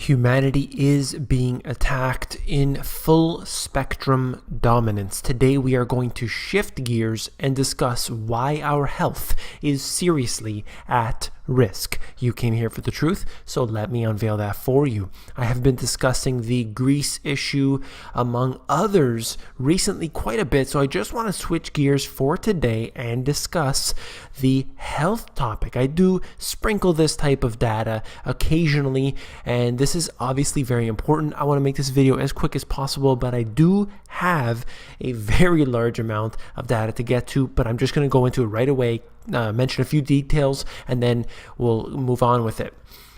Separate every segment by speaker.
Speaker 1: Humanity is being attacked in full spectrum dominance. Today we are going to shift gears and discuss why our health is seriously at risk. You came here for the truth, so let me unveil that for you. I have been discussing the Greece issue among others recently quite a bit, so I just want to switch gears for today and discuss the health topic. I do sprinkle this type of data occasionally, and this is obviously very important. I want to make this video as quick as possible, but I do have a very large amount of data to get to, but I'm just going to go into it right away, mention a few details, and then we'll move on with it.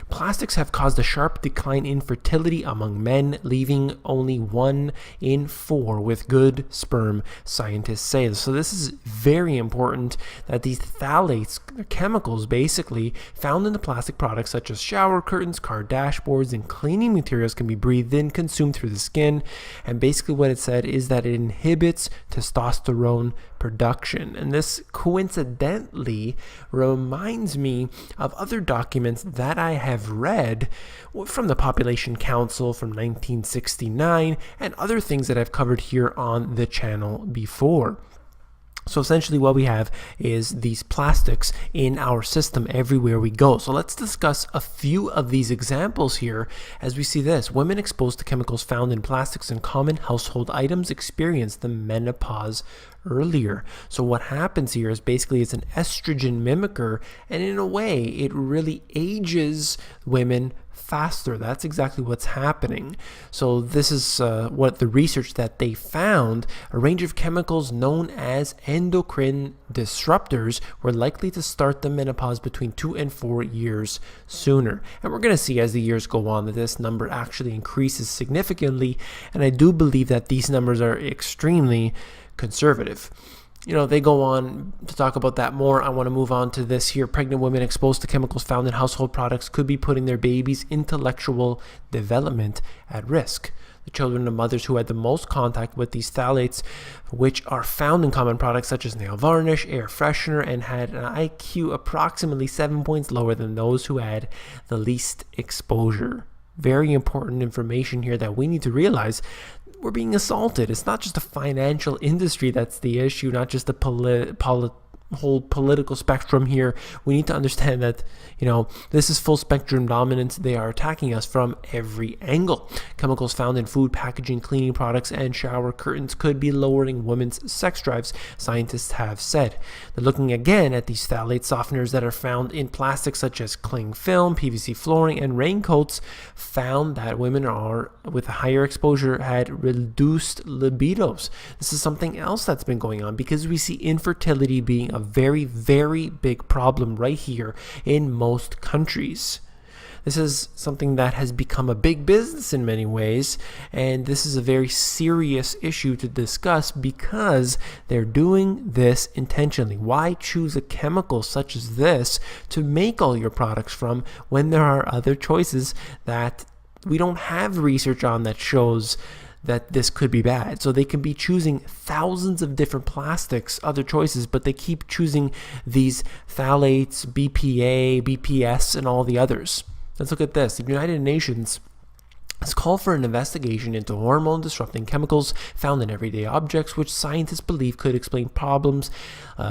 Speaker 1: Plastics have caused a sharp decline in fertility among men, leaving only 1 in 4 with good sperm, scientists say. So this is very important that these phthalates, chemicals basically, found in the plastic products such as shower curtains, car dashboards, and cleaning materials can be breathed in, consumed through the skin. And basically what it said is that it inhibits testosterone production. And this coincidentally reminds me of other documents that I have read from the Population Council from 1969 and other things that I've covered here on the channel before. So essentially what we have is these plastics in our system everywhere we go. So let's discuss a few of these examples here as we see this. Women exposed to chemicals found in plastics and common household items experience the menopause earlier. So what happens here is basically it's an estrogen mimicker, and in a way it really ages women faster. That's exactly what's happening. So this is what the research that they found. A range of chemicals known as endocrine disruptors were likely to start the menopause between 2 and 4 years sooner. And we're going to see as the years go on that this number actually increases significantly, and I do believe that these numbers are extremely conservative. You know, they go on to talk about that more. I want to move on to this here. Pregnant women exposed to chemicals found in household products could be putting their baby's intellectual development at risk. The children of mothers who had the most contact with these phthalates, which are found in common products such as nail varnish, air freshener, and had an IQ approximately 7 points lower than those who had the least exposure. Very important information here that we need to realize. We're being assaulted. It's not just the financial industry that's the issue, not just the whole political spectrum here. We need to understand that, you know, this is full spectrum dominance. They are attacking us from every angle. Chemicals found in food packaging, cleaning products, and shower curtains could be lowering women's sex drives, scientists have said. They're looking again at these phthalate softeners that are found in plastics such as cling film, PVC flooring, and raincoats, found that women are with a higher exposure had reduced libidos. This is something else that's been going on because we see infertility being a very, very big problem right here in most countries. This is something that has become a big business in many ways, and this is a very serious issue to discuss because they're doing this intentionally. Why choose a chemical such as this to make all your products from when there are other choices that we don't have research on that shows that this could be bad? So they can be choosing thousands of different plastics, other choices, but they keep choosing these phthalates, BPA, BPS, and all the others. Let's look at this. The United Nations has called for an investigation into hormone-disrupting chemicals found in everyday objects, which scientists believe could explain problems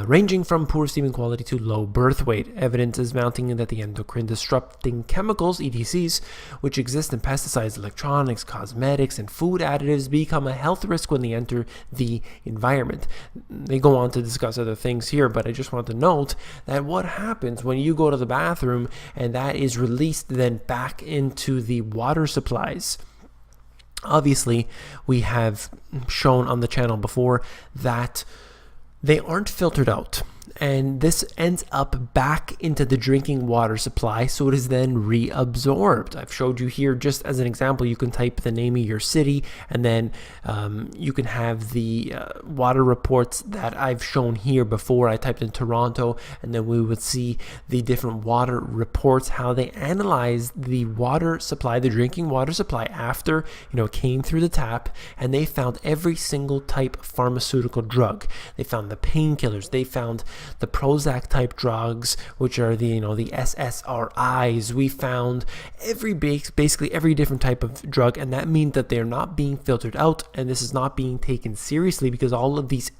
Speaker 1: ranging from poor semen quality to low birth weight. Evidence is mounting that the endocrine-disrupting chemicals, EDCs, which exist in pesticides, electronics, cosmetics, and food additives, become a health risk when they enter the environment. They go on to discuss other things here, but I just want to note that what happens when you go to the bathroom and that is released then back into the water supplies. Obviously, we have shown on the channel before that they aren't filtered out, and this ends up back into the drinking water supply, so it is then reabsorbed. I've showed you here just as an example. You can type the name of your city, and then you can have the water reports that I've shown here before. I typed in Toronto, and then we would see the different water reports, how they analyzed the water supply, the drinking water supply after it came through the tap, and they found every single type of pharmaceutical drug. They found the painkillers. They found the Prozac type drugs, which are the the SSRIs. We found basically every different type of drug, and that means that they're not being filtered out, and this is not being taken seriously because all of these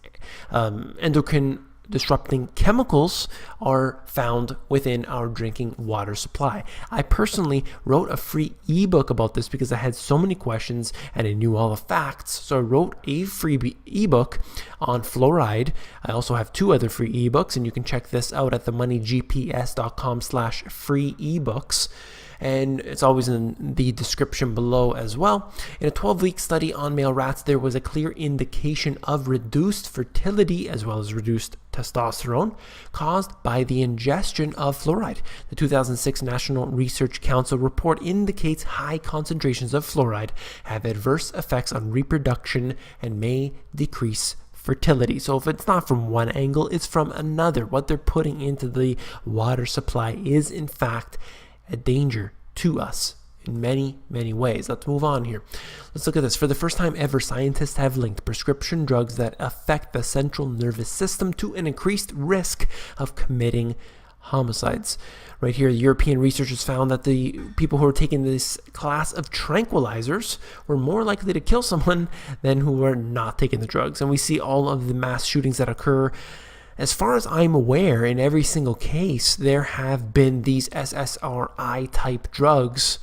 Speaker 1: endocrine disrupting chemicals are found within our drinking water supply. I personally wrote a free ebook about this because I had so many questions and I knew all the facts. So I wrote a free ebook on fluoride. I also have 2 other free ebooks, and you can check this out at themoneygps.com/free ebooks. And it's always in the description below as well. In a 12-week study on male rats, there was a clear indication of reduced fertility as well as reduced testosterone caused by the ingestion of fluoride. The 2006 National Research Council report indicates high concentrations of fluoride have adverse effects on reproduction and may decrease fertility. So if it's not from one angle, it's from another. What they're putting into the water supply is in fact a danger to us in many, many ways. Let's move on here. Let's look at this. For the first time ever, scientists have linked prescription drugs that affect the central nervous system to an increased risk of committing homicides. Right here, the European researchers found that the people who were taking this class of tranquilizers were more likely to kill someone than who were not taking the drugs. And we see all of the mass shootings that occur. As far as I'm aware, in every single case, there have been these SSRI type drugs.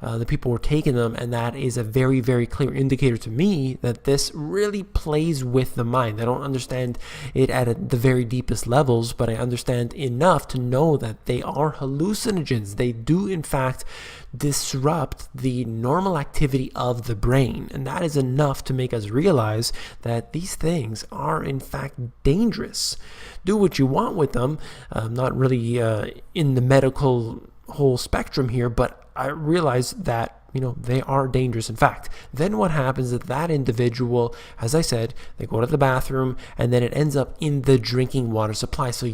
Speaker 1: The people were taking them, and that is a very, very clear indicator to me that this really plays with the mind. I don't understand it at the very deepest levels, but I understand enough to know that they are hallucinogens. They do, in fact, disrupt the normal activity of the brain, and that is enough to make us realize that these things are, in fact, dangerous. Do what you want with them. I'm not really in the medical whole spectrum here, but I realize that they are dangerous in fact. Then what happens is that individual, as I said, they go to the bathroom and then it ends up in the drinking water supply. So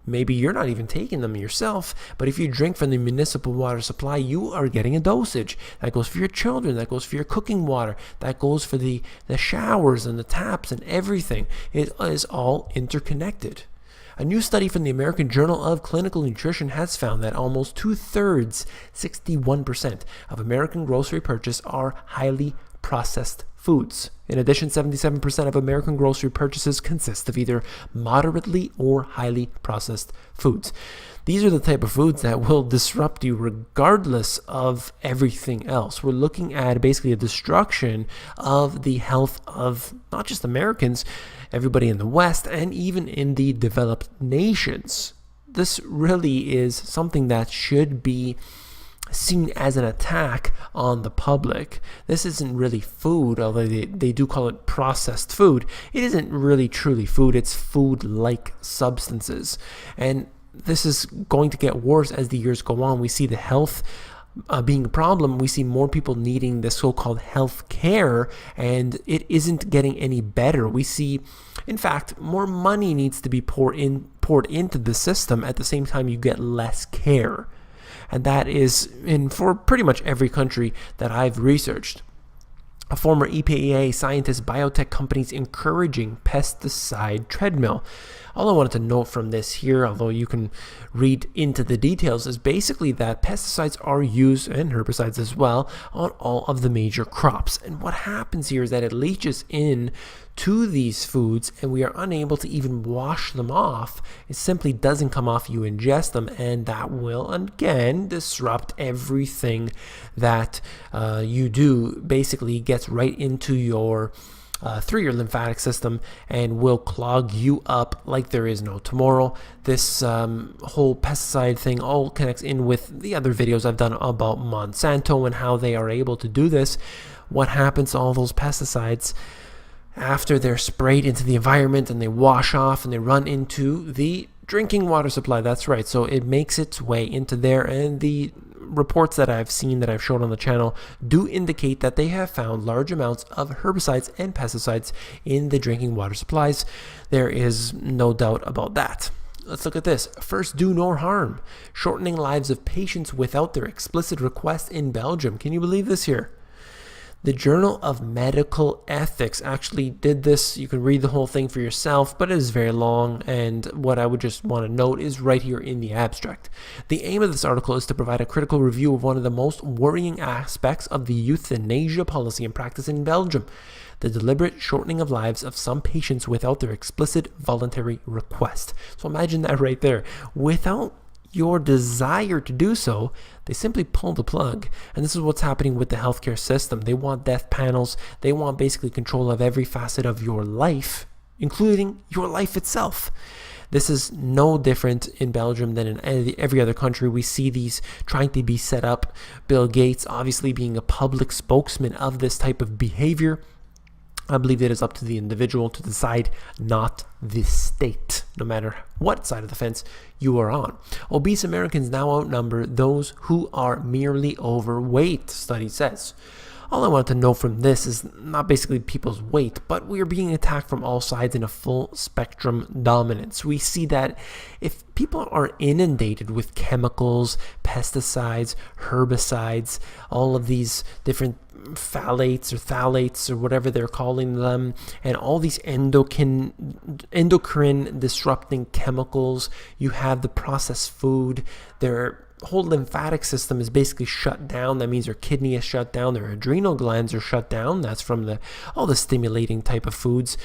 Speaker 1: maybe you're not even taking them yourself, but if you drink from the municipal water supply, you are getting a dosage. That goes for your children, that goes for your cooking water, that goes for the showers and the taps and everything. It is all interconnected. A new study from the American Journal of Clinical Nutrition has found that almost 2/3, 61% of American grocery purchases are highly processed foods. In addition, 77% of American grocery purchases consist of either moderately or highly processed foods. These are the type of foods that will disrupt you regardless of everything else. We're looking at basically a destruction of the health of not just Americans, everybody in the West, and even in the developed nations. This really is something that should be seen as an attack on the public. This isn't really food, although they do call it processed food. It isn't really truly food. It's food-like substances. And this is going to get worse as the years go on. We see the health being a problem. We see more people needing the so-called health care, and it isn't getting any better. We see, in fact, more money needs to be poured into the system. At the same time, you get less care. And that is for pretty much every country that I've researched. A former EPA scientist, biotech companies encouraging pesticide treadmill. All I wanted to note from this here, although you can read into the details, is basically that pesticides are used, and herbicides as well, on all of the major crops. And what happens here is that it leaches in to these foods, and we are unable to even wash them off. It simply doesn't come off. You ingest them, and that will again disrupt everything that you do. Basically gets right into your through your lymphatic system and will clog you up like there is no tomorrow. This whole pesticide thing all connects in with the other videos I've done about Monsanto and how they are able to do this. What happens to all those pesticides after they're sprayed into the environment and they wash off and they run into the drinking water supply? That's right. So it makes its way into there, and the reports that I've seen, that I've shown on the channel, do indicate that they have found large amounts of herbicides and pesticides in the drinking water supplies. There is no doubt about that. Let's look at this. First, do no harm. Shortening lives of patients without their explicit request in Belgium. Can you believe this here? The Journal of Medical Ethics actually did this. You can read the whole thing for yourself, but it is very long, and what I would just want to note is right here in the abstract. The aim of this article is to provide a critical review of one of the most worrying aspects of the euthanasia policy and practice in Belgium: the deliberate shortening of lives of some patients without their explicit voluntary request. So imagine that right there. Without your desire to do so, they simply pull the plug. And this is what's happening with the healthcare system. They want death panels. They want basically control of every facet of your life, including your life itself. This is no different in Belgium than in every other country. We see these trying to be set up. Bill Gates obviously being a public spokesman of this type of behavior. I believe it is up to the individual to decide, not the state, no matter what side of the fence you are on. Obese Americans now outnumber those who are merely overweight, study says. All I want to know from this is not basically people's weight, but we are being attacked from all sides in a full spectrum dominance. We see that if people are inundated with chemicals, pesticides, herbicides, all of these different phthalates or whatever they're calling them, and all these endocrine disrupting chemicals, you have the processed food, their whole lymphatic system is basically shut down. That means their kidney is shut down, their adrenal glands are shut down. That's from all the stimulating type of foods.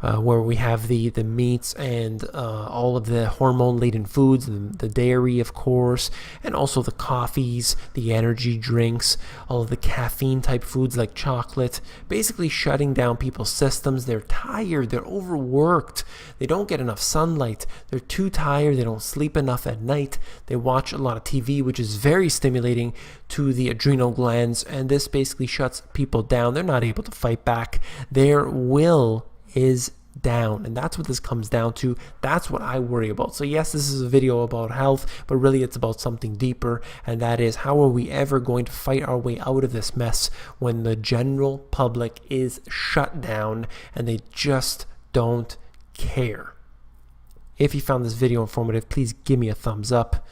Speaker 1: Where we have the meats and all of the hormone-laden foods, the dairy, of course, and also the coffees, the energy drinks, all of the caffeine-type foods like chocolate, basically shutting down people's systems. They're tired, they're overworked, they don't get enough sunlight, they're too tired, they don't sleep enough at night, they watch a lot of TV, which is very stimulating to the adrenal glands, and this basically shuts people down. They're not able to fight back. Their will is down, and that's what this comes down to. That's what I worry about. So yes, this is a video about health, but really it's about something deeper, and that is, how are we ever going to fight our way out of this mess when the general public is shut down and they just don't care? If you found this video informative, please give me a thumbs up.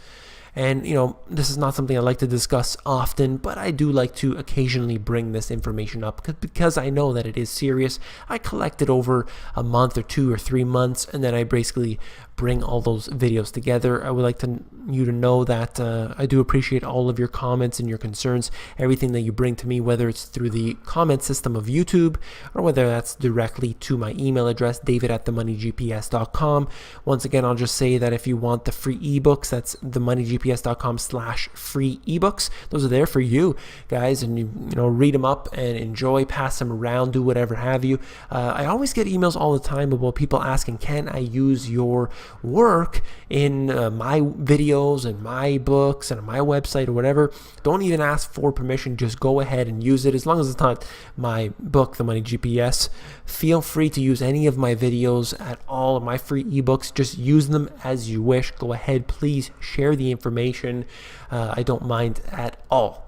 Speaker 1: And, this is not something I like to discuss often, but I do like to occasionally bring this information up because I know that it is serious. I collect it over a month or 2 or 3 months, and then I basically bring all those videos together. I would like you to know that I do appreciate all of your comments and your concerns, everything that you bring to me, whether it's through the comment system of YouTube or whether that's directly to my email address, david@themoneygps.com. Once again, I'll just say that if you want the free ebooks, that's themoneygps.com/free ebooks. Those are there for you guys, and you read them up and enjoy, pass them around, do whatever have you. I always get emails all the time about people asking, can I use your work in my videos and my books and my website or whatever? Don't even ask for permission, just go ahead and use it. As long as it's not my book, The Money GPS, feel free to use any of my videos at all, of my free ebooks. Just use them as you wish. Go ahead, please share the information. I don't mind at all.